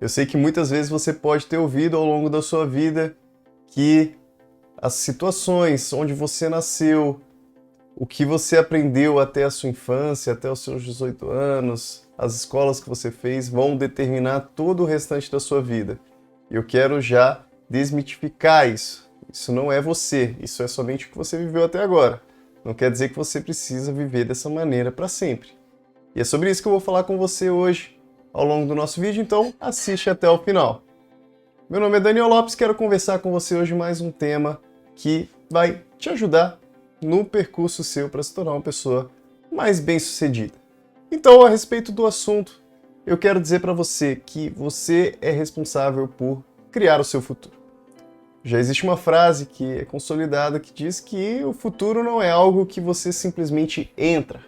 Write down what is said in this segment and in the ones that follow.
Eu sei que muitas vezes você pode ter ouvido ao longo da sua vida que as situações onde você nasceu, o que você aprendeu até a sua infância, até os seus 18 anos, as escolas que você fez vão determinar todo o restante da sua vida. Eu quero já desmitificar isso. Isso não é você, isso é somente o que você viveu até agora. Não quer dizer que você precisa viver dessa maneira para sempre. E é sobre isso que eu vou falar com você hoje, ao longo do nosso vídeo, então assiste até o final. Meu nome é Daniel Lopes, quero conversar com você hoje mais um tema que vai te ajudar no percurso seu para se tornar uma pessoa mais bem-sucedida. Então, a respeito do assunto, eu quero dizer para você que você é responsável por criar o seu futuro. Já existe uma frase que é consolidada que diz que o futuro não é algo que você simplesmente entra.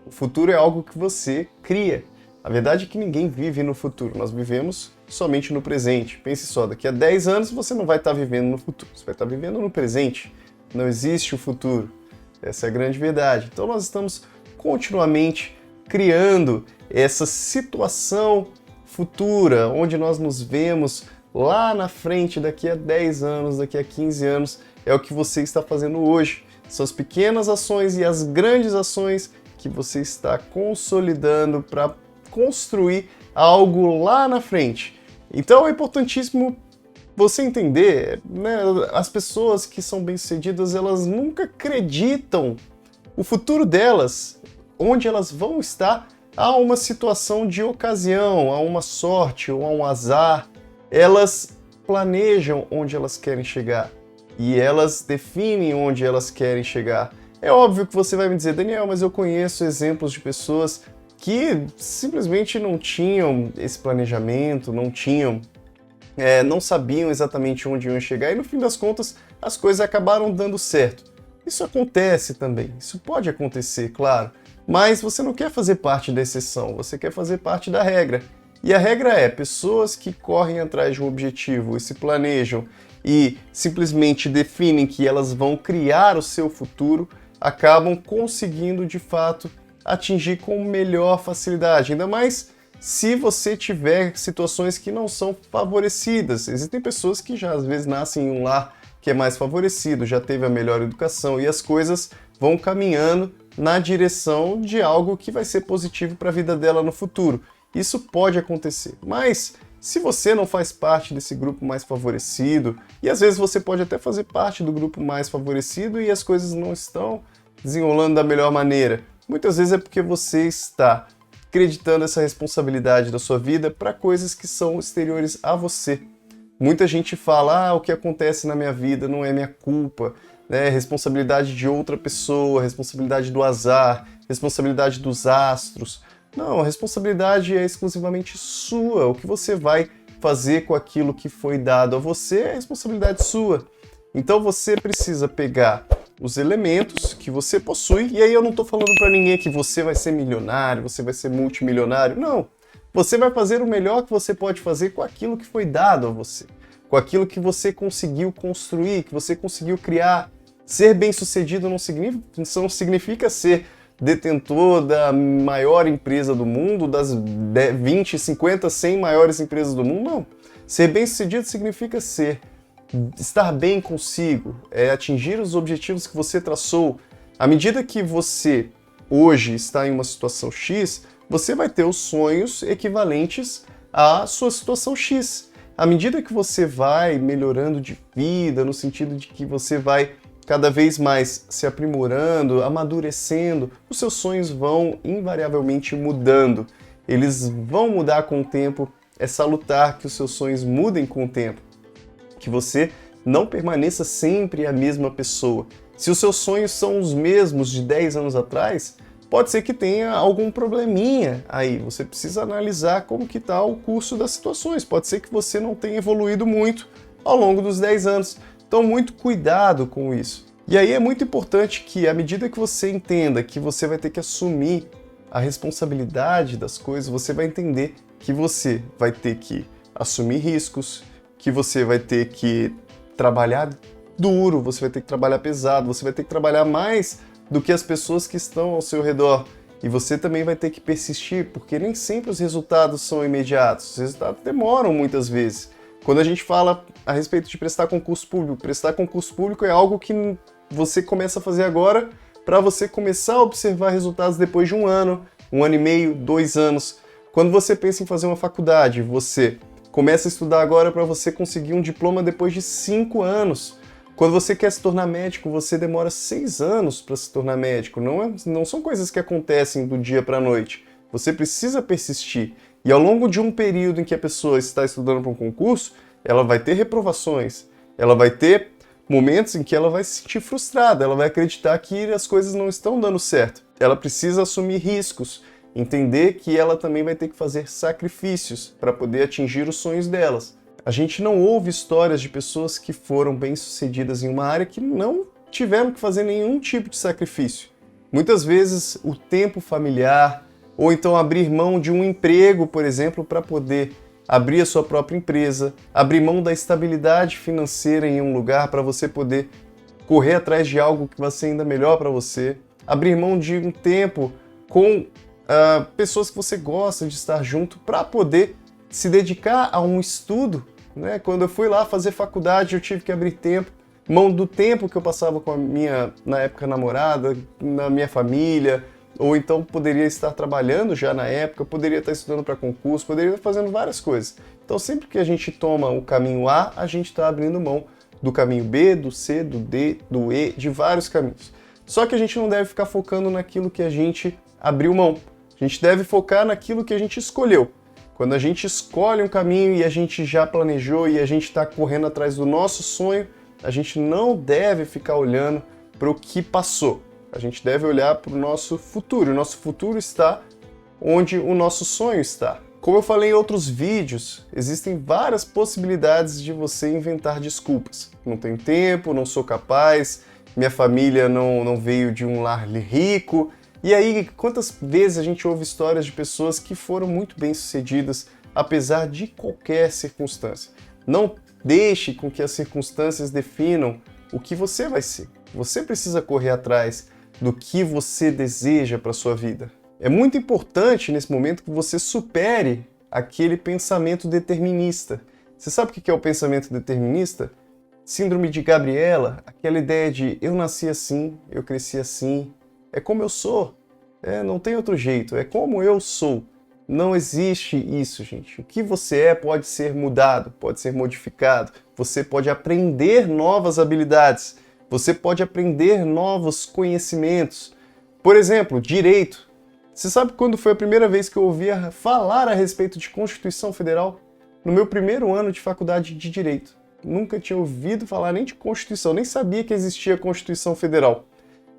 O futuro é algo que você cria. A verdade é que ninguém vive no futuro, nós vivemos somente no presente. Pense só, daqui a 10 anos você não vai estar vivendo no futuro, você vai estar vivendo no presente. Não existe o futuro. Essa é a grande verdade. Então nós estamos continuamente criando essa situação futura, onde nós nos vemos lá na frente, daqui a 10 anos, daqui a 15 anos, é o que você está fazendo hoje. São as pequenas ações e as grandes ações que você está consolidando para construir algo lá na frente. Então é importantíssimo você entender, né? As pessoas que são bem-sucedidas, elas nunca acreditam o futuro delas, onde elas vão estar, a uma situação de ocasião, a uma sorte ou a um azar. Elas planejam onde elas querem chegar e elas definem onde elas querem chegar. É óbvio que você vai me dizer, Daniel, mas eu conheço exemplos de pessoas que simplesmente não tinham esse planejamento, não sabiam exatamente onde iam chegar e no fim das contas as coisas acabaram dando certo. Isso acontece também, isso pode acontecer, claro, mas você não quer fazer parte da exceção, você quer fazer parte da regra. E a regra é, pessoas que correm atrás de um objetivo e se planejam e simplesmente definem que elas vão criar o seu futuro, acabam conseguindo de fato atingir com melhor facilidade, ainda mais se você tiver situações que não são favorecidas. Existem pessoas que já às vezes nascem em um lar que é mais favorecido, já teve a melhor educação e as coisas vão caminhando na direção de algo que vai ser positivo para a vida dela no futuro. Isso pode acontecer, mas se você não faz parte desse grupo mais favorecido, e às vezes você pode até fazer parte do grupo mais favorecido e as coisas não estão desenrolando da melhor maneira, muitas vezes é porque você está acreditando essa responsabilidade da sua vida para coisas que são exteriores a você. Muita gente fala, o que acontece na minha vida não é minha culpa, né? Responsabilidade de outra pessoa, responsabilidade do azar, responsabilidade dos astros. Não, a responsabilidade é exclusivamente sua. O que você vai fazer com aquilo que foi dado a você é responsabilidade sua. Então você precisa pegar os elementos que você possui, e aí eu não estou falando para ninguém que você vai ser milionário, você vai ser multimilionário, não. Você vai fazer o melhor que você pode fazer com aquilo que foi dado a você, com aquilo que você conseguiu construir, que você conseguiu criar. Ser bem-sucedido não significa ser detentor da maior empresa do mundo, das 20, 50, 100 maiores empresas do mundo, não. Ser bem-sucedido significa estar bem consigo, atingir os objetivos que você traçou. À medida que você hoje está em uma situação X, você vai ter os sonhos equivalentes à sua situação X. À medida que você vai melhorando de vida, no sentido de que você vai cada vez mais se aprimorando, amadurecendo, os seus sonhos vão invariavelmente mudando. Eles vão mudar com o tempo. É salutar que os seus sonhos mudem com o tempo, que você não permaneça sempre a mesma pessoa. Se os seus sonhos são os mesmos de 10 anos atrás, pode ser que tenha algum probleminha aí. Você precisa analisar como que está o curso das situações. Pode ser que você não tenha evoluído muito ao longo dos 10 anos. Então, muito cuidado com isso. E aí é muito importante que, à medida que você entenda que você vai ter que assumir a responsabilidade das coisas, você vai entender que você vai ter que assumir riscos, que você vai ter que trabalhar duro, você vai ter que trabalhar pesado, você vai ter que trabalhar mais do que as pessoas que estão ao seu redor. E você também vai ter que persistir, porque nem sempre os resultados são imediatos. Os resultados demoram muitas vezes. Quando a gente fala a respeito de prestar concurso público é algo que você começa a fazer agora para você começar a observar resultados depois de um ano e meio, 2 anos. Quando você pensa em fazer uma faculdade, você começa a estudar agora para você conseguir um diploma depois de 5 anos. Quando você quer se tornar médico, você demora 6 anos para se tornar médico. Não são coisas que acontecem do dia para a noite. Você precisa persistir. E ao longo de um período em que a pessoa está estudando para um concurso, ela vai ter reprovações, ela vai ter momentos em que ela vai se sentir frustrada, ela vai acreditar que as coisas não estão dando certo. Ela precisa assumir riscos, entender que ela também vai ter que fazer sacrifícios para poder atingir os sonhos delas. A gente não ouve histórias de pessoas que foram bem-sucedidas em uma área que não tiveram que fazer nenhum tipo de sacrifício. Muitas vezes o tempo familiar, ou então abrir mão de um emprego, por exemplo, para poder abrir a sua própria empresa, abrir mão da estabilidade financeira em um lugar para você poder correr atrás de algo que vai ser ainda melhor para você, abrir mão de um tempo com pessoas que você gosta de estar junto para poder se dedicar a um estudo. Né? Quando eu fui lá fazer faculdade, eu tive que abrir mão do tempo que eu passava com a minha, na época, namorada, na minha família, ou então poderia estar trabalhando já na época, poderia estar estudando para concurso, poderia estar fazendo várias coisas. Então sempre que a gente toma o caminho A, a gente está abrindo mão do caminho B, do C, do D, do E, de vários caminhos. Só que a gente não deve ficar focando naquilo que a gente abriu mão. A gente deve focar naquilo que a gente escolheu. Quando a gente escolhe um caminho e a gente já planejou e a gente está correndo atrás do nosso sonho, a gente não deve ficar olhando para o que passou. A gente deve olhar para o nosso futuro. O nosso futuro está onde o nosso sonho está. Como eu falei em outros vídeos, existem várias possibilidades de você inventar desculpas. Não tenho tempo, não sou capaz, minha família não veio de um lar rico. E aí, quantas vezes a gente ouve histórias de pessoas que foram muito bem-sucedidas, apesar de qualquer circunstância. Não deixe com que as circunstâncias definam o que você vai ser. Você precisa correr atrás do que você deseja para a sua vida. É muito importante nesse momento que você supere aquele pensamento determinista. Você sabe o que é o pensamento determinista? Síndrome de Gabriela, aquela ideia de eu nasci assim, eu cresci assim, é como eu sou, não tem outro jeito, é como eu sou. Não existe isso, gente. O que você é pode ser mudado, pode ser modificado, você pode aprender novas habilidades, você pode aprender novos conhecimentos. Por exemplo, direito. Você sabe quando foi a primeira vez que eu ouvi falar a respeito de Constituição Federal? No meu primeiro ano de faculdade de Direito. Nunca tinha ouvido falar nem de Constituição, nem sabia que existia Constituição Federal.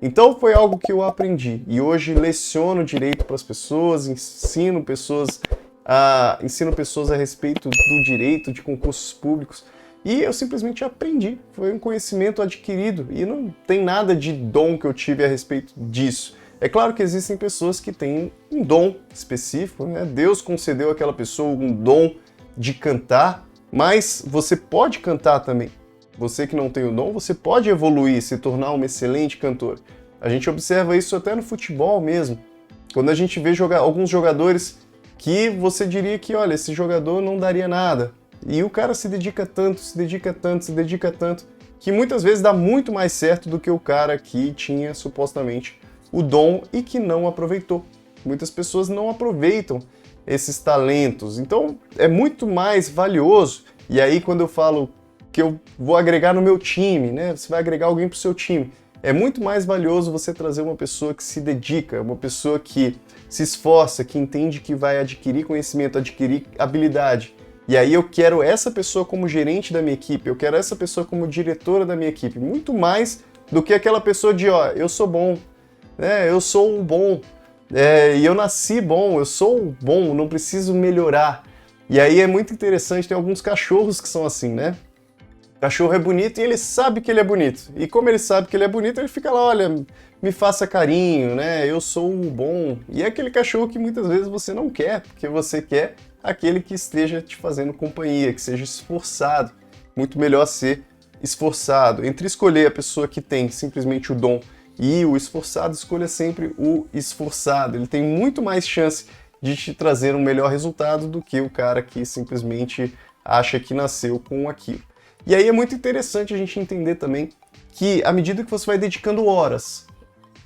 Então foi algo que eu aprendi e hoje leciono direito para as pessoas, ensino pessoas a respeito do direito, de concursos públicos e eu simplesmente aprendi. Foi um conhecimento adquirido e não tem nada de dom que eu tive a respeito disso. É claro que existem pessoas que têm um dom específico, né? Deus concedeu àquela pessoa um dom de cantar, mas você pode cantar também. Você que não tem o dom, você pode evoluir, se tornar um excelente cantor. A gente observa isso até no futebol mesmo. Quando a gente vê alguns jogadores que você diria que, olha, esse jogador não daria nada. E o cara se dedica tanto, se dedica tanto, se dedica tanto, que muitas vezes dá muito mais certo do que o cara que tinha supostamente o dom e que não aproveitou. Muitas pessoas não aproveitam esses talentos. Então é muito mais valioso. E aí quando eu falo que eu vou agregar no meu time, né? Você vai agregar alguém para o seu time. É muito mais valioso você trazer uma pessoa que se dedica, uma pessoa que se esforça, que entende que vai adquirir conhecimento, adquirir habilidade. E aí eu quero essa pessoa como gerente da minha equipe, eu quero essa pessoa como diretora da minha equipe, muito mais do que aquela pessoa de, ó, eu sou bom, né? Eu sou um bom, e eu nasci bom, eu sou bom, não preciso melhorar. E aí é muito interessante, tem alguns cachorros que são assim, né? O cachorro é bonito e ele sabe que ele é bonito. E como ele sabe que ele é bonito, ele fica lá, olha, me faça carinho, né? Eu sou um bom. E é aquele cachorro que muitas vezes você não quer, porque você quer aquele que esteja te fazendo companhia, que seja esforçado. Muito melhor ser esforçado. Entre escolher a pessoa que tem simplesmente o dom E o esforçado, escolha sempre o esforçado. Ele tem muito mais chance de te trazer um melhor resultado do que o cara que simplesmente acha que nasceu com aquilo. E aí é muito interessante a gente entender também que à medida que você vai dedicando horas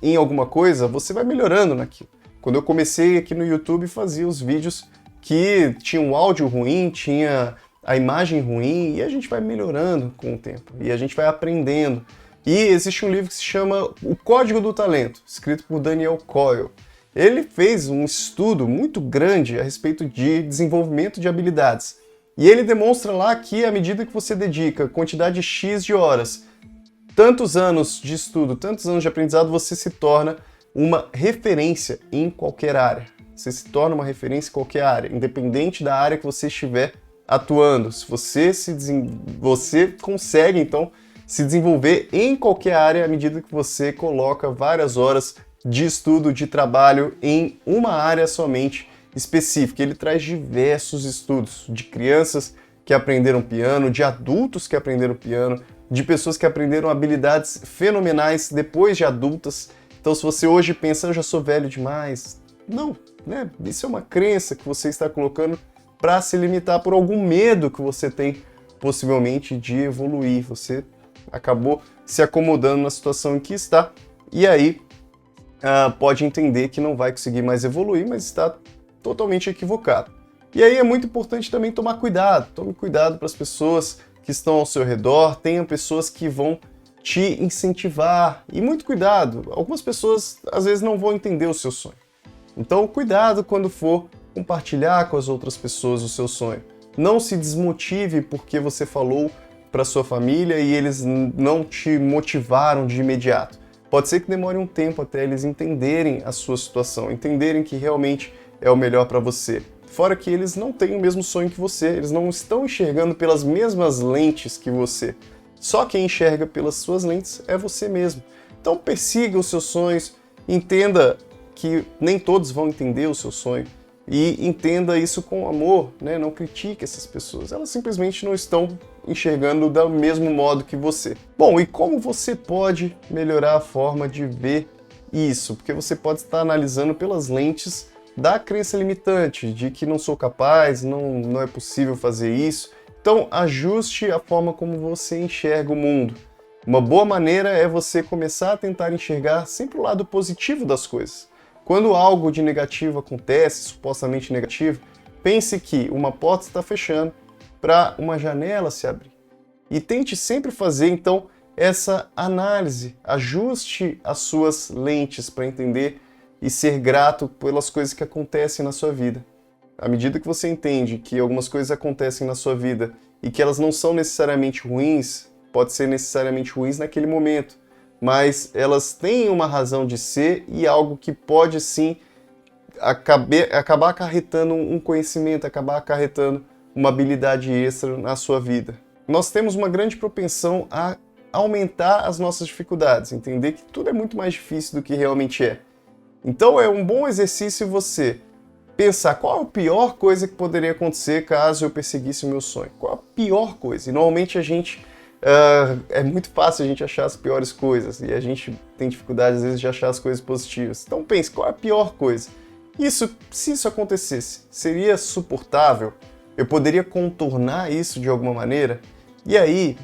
em alguma coisa, você vai melhorando naquilo. Quando eu comecei aqui no YouTube, fazia os vídeos que tinham um áudio ruim, tinha a imagem ruim, e a gente vai melhorando com o tempo, e a gente vai aprendendo. E existe um livro que se chama O Código do Talento, escrito por Daniel Coyle. Ele fez um estudo muito grande a respeito de desenvolvimento de habilidades. E ele demonstra lá que à medida que você dedica quantidade X de horas, tantos anos de estudo, tantos anos de aprendizado, você se torna uma referência em qualquer área. Você se torna uma referência em qualquer área, independente da área que você estiver atuando. Se você consegue, então, se desenvolver em qualquer área à medida que você coloca várias horas de estudo, de trabalho em uma área somente específica. Ele traz diversos estudos de crianças que aprenderam piano, de adultos que aprenderam piano, de pessoas que aprenderam habilidades fenomenais depois de adultas. Então, se você hoje pensa, eu já sou velho demais, não, né? Isso é uma crença que você está colocando para se limitar por algum medo que você tem, possivelmente, de evoluir. Você acabou se acomodando na situação em que está, e aí pode entender que não vai conseguir mais evoluir, mas está totalmente equivocado. E aí é muito importante também tomar cuidado. Tome cuidado para as pessoas que estão ao seu redor, tenham pessoas que vão te incentivar. E muito cuidado, algumas pessoas às vezes não vão entender o seu sonho. Então cuidado quando for compartilhar com as outras pessoas o seu sonho. Não se desmotive porque você falou para sua família e eles não te motivaram de imediato. Pode ser que demore um tempo até eles entenderem a sua situação, entenderem que realmente é o melhor para você. Fora que eles não têm o mesmo sonho que você, eles não estão enxergando pelas mesmas lentes que você. Só quem enxerga pelas suas lentes é você mesmo. Então persiga os seus sonhos, entenda que nem todos vão entender o seu sonho e entenda isso com amor, né? Não critique essas pessoas, elas simplesmente não estão enxergando do mesmo modo que você. Bom, e como você pode melhorar a forma de ver isso? Porque você pode estar analisando pelas lentes da crença limitante, de que não sou capaz, não é possível fazer isso. Então, ajuste a forma como você enxerga o mundo. Uma boa maneira é você começar a tentar enxergar sempre o lado positivo das coisas. Quando algo de negativo acontece, supostamente negativo, pense que uma porta está fechando para uma janela se abrir. E tente sempre fazer, então, essa análise. Ajuste as suas lentes para entender e ser grato pelas coisas que acontecem na sua vida. À medida que você entende que algumas coisas acontecem na sua vida e que elas não são necessariamente ruins, pode ser necessariamente ruins naquele momento, mas elas têm uma razão de ser e algo que pode sim acabar acarretando um conhecimento, acabar acarretando uma habilidade extra na sua vida. Nós temos uma grande propensão a aumentar as nossas dificuldades, entender que tudo é muito mais difícil do que realmente é. Então é um bom exercício você pensar qual é a pior coisa que poderia acontecer caso eu perseguisse o meu sonho. Qual a pior coisa? E normalmente a gente é muito fácil a gente achar as piores coisas e a gente tem dificuldade às vezes de achar as coisas positivas. Então pense, qual é a pior coisa? Se isso acontecesse, seria suportável? Eu poderia contornar isso de alguma maneira? E aí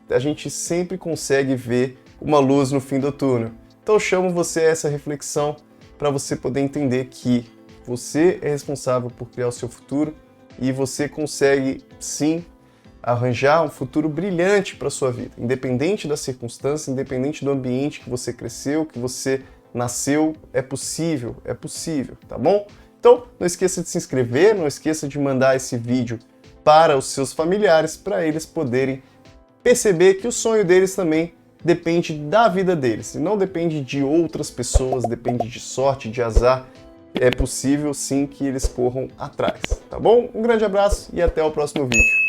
a gente sempre consegue ver uma luz no fim do túnel. Então eu chamo você a essa reflexão para você poder entender que você é responsável por criar o seu futuro e você consegue sim arranjar um futuro brilhante para a sua vida, independente das circunstâncias, independente do ambiente que você cresceu, que você nasceu, é possível, tá bom? Então, não esqueça de se inscrever, não esqueça de mandar esse vídeo para os seus familiares, para eles poderem perceber que o sonho deles também depende da vida deles, e não depende de outras pessoas, depende de sorte, de azar. É possível sim que eles corram atrás, tá bom? Um grande abraço e até o próximo vídeo.